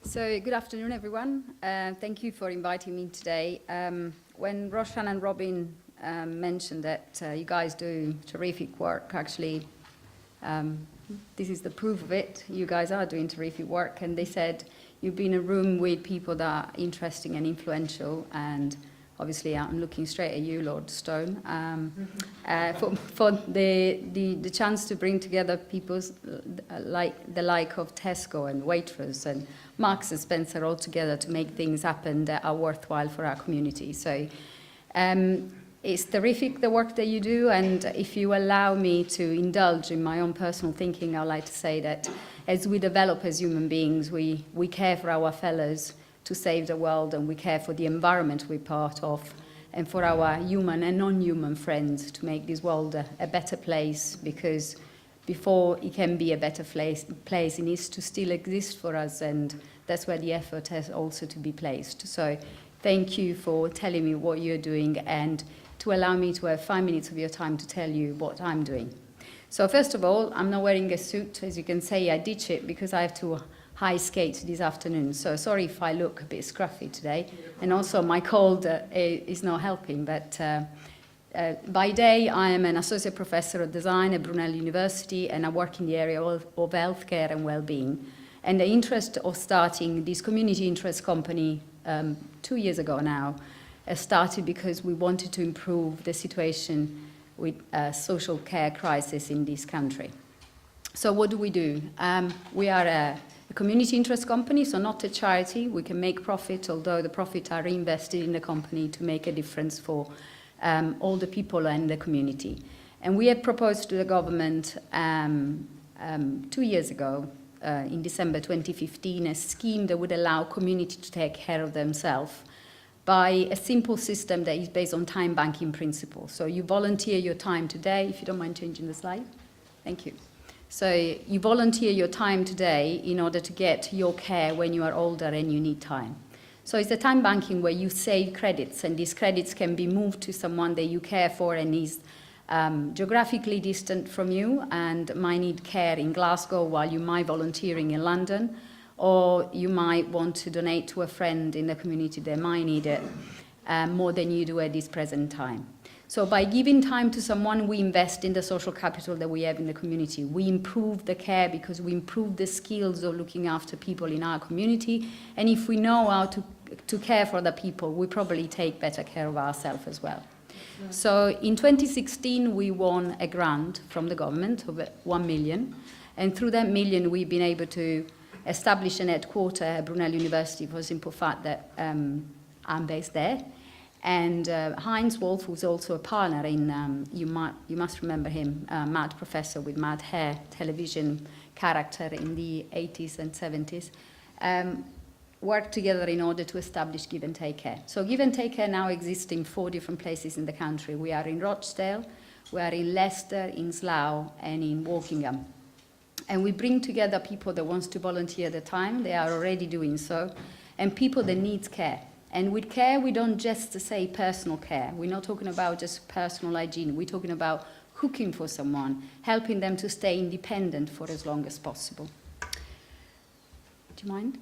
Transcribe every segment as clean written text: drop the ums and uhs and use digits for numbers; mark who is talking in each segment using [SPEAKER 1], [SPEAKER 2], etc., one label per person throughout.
[SPEAKER 1] So good afternoon, everyone. Thank you for inviting me today. When Roshan and Robin mentioned that you guys do terrific work, actually, this is the proof of it. You guys are doing terrific work. And they said you've been in a room with people that are interesting and influential. And obviously, I'm looking straight at you, Lord Stone, for the chance to bring together people like the like of Tesco and Waitrose and Marks and Spencer all together to make things happen that are worthwhile for our community. So it's terrific, the work that you do, and if you allow me to indulge in my own personal thinking, I'd like to say that as we develop as human beings, we care for our fellows to save the world, and we care for the environment we're part of, and for our human and non-human friends to make this world a better place, because before it can be a better place, it needs to still exist for us, and that's where the effort has also to be placed. So thank you for telling me what you're doing and to allow me to have 5 minutes of your time to tell you what I'm doing. So first of all, I'm not wearing a suit. As you can see, I ditch it because I have to high skate this afternoon. So sorry if I look a bit scruffy today. And also my cold is not helping, but by day, I am an associate professor of design at Brunel University, and I work in the area of healthcare and well-being. And the interest of starting this community interest company 2 years ago now started because we wanted to improve the situation with social care crisis in this country. So what do? We are a community interest company, so not a charity. We can make profit, although the profit are reinvested in the company to make a difference for all the people and the community. And we had proposed to the government 2 years ago, in December 2015, a scheme that would allow community to take care of themselves by a simple system that is based on time banking principles. So you volunteer your time today, if you don't mind changing the slide. Thank you. So you volunteer your time today in order to get your care when you are older and you need time. So it's a time banking where you save credits, and these credits can be moved to someone that you care for and is geographically distant from you and might need care in Glasgow while you might volunteering in London, or you might want to donate to a friend in the community that might need it more than you do at this present time. So by giving time to someone, we invest in the social capital that we have in the community. We improve the care because we improve the skills of looking after people in our community. And if we know how to care for other people, we probably take better care of ourselves as well. So in 2016, we won a grant from the government of 1 million. And through that million, we've been able to establish an headquarter at Brunel University for the simple fact that I'm based there. And Heinz Wolf, who's also a partner in, you must remember him, mad professor with mad hair, television character in the 80s and 70s, worked together in order to establish Give and Take Care. So Give and Take Care now exists in 4 different places in the country. We are in Rochdale, we are in Leicester, in Slough, and in Wokingham. And we bring together people that want to volunteer their time, they are already doing so, and people that need care. And with care, we don't just say personal care. We're not talking about just personal hygiene. We're talking about cooking for someone, helping them to stay independent for as long as possible. Do you mind?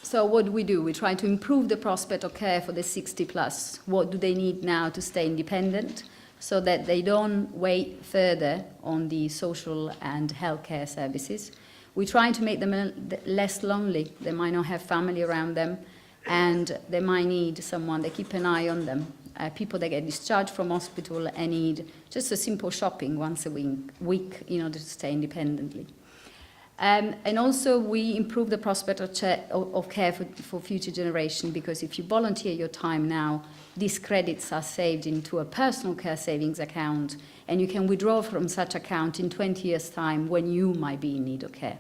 [SPEAKER 1] So what do? We try to improve the prospect of care for the 60 plus. What do they need now to stay independent so that they don't wait further on the social and healthcare services? We try to make them less lonely. They might not have family around them, and they might need someone that keep an eye on them. People that get discharged from hospital and need just a simple shopping once a week in order to stay independently. And also we improve the prospect of care for future generation, because if you volunteer your time now, these credits are saved into a personal care savings account, and you can withdraw from such account in 20 years' time when you might be in need of care.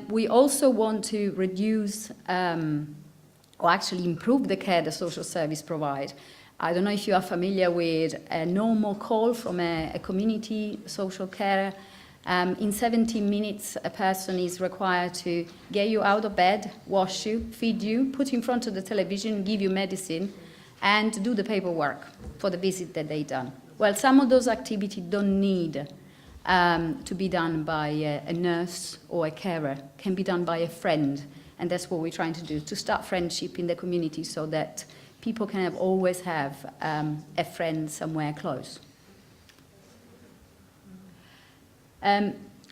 [SPEAKER 1] We also want to reduce or actually improve the care the social service provide. I don't know if you are familiar with a normal call from a community social carer. In 17 minutes, a person is required to get you out of bed, wash you, feed you, put you in front of the television, give you medicine, and do the paperwork for the visit that they've done. Well, some of those activities don't need to be done by a nurse or a carer, can be done by a friend. And that's what we're trying to do, to start friendship in the community so that people can always have a friend somewhere close.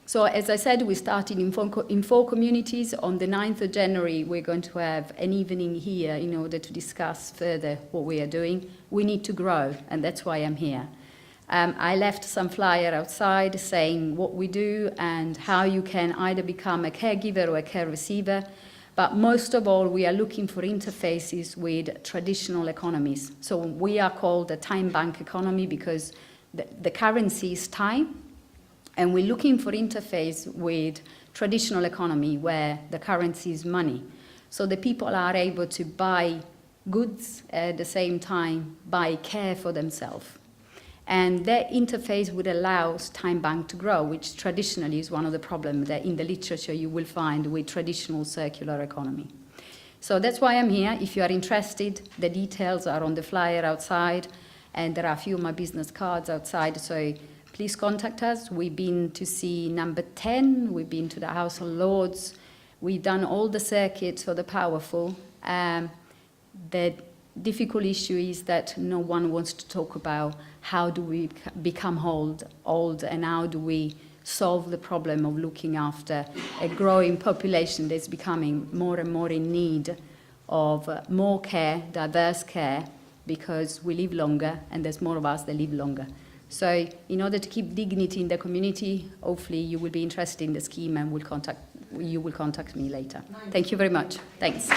[SPEAKER 1] So as I said, we started in 4 communities. On the 9th of January, we're going to have an evening here in order to discuss further what we are doing. We need to grow, and that's why I'm here. I left some flyer outside saying what we do and how you can either become a caregiver or a care receiver. But most of all, we are looking for interfaces with traditional economies. So we are called a time bank economy because the currency is time. And we're looking for interface with traditional economy where the currency is money. So the people are able to buy goods at the same time, buy care for themselves. And that interface would allow time bank to grow, which traditionally is one of the problems that in the literature you will find with traditional circular economy. So that's why I'm here. If you are interested, the details are on the flyer outside, and there are a few of my business cards outside. So please contact us. We've been to see number 10. We've been to the House of Lords. We've done all the circuits for the powerful. The difficult issue is that no one wants to talk about how do we become old and how do we solve the problem of looking after a growing population that's becoming more and more in need of more care, diverse care, because we live longer and there's more of us that live longer. So in order to keep dignity in the community, hopefully you will be interested in the scheme and you will contact me later. Thank you very much. Thanks.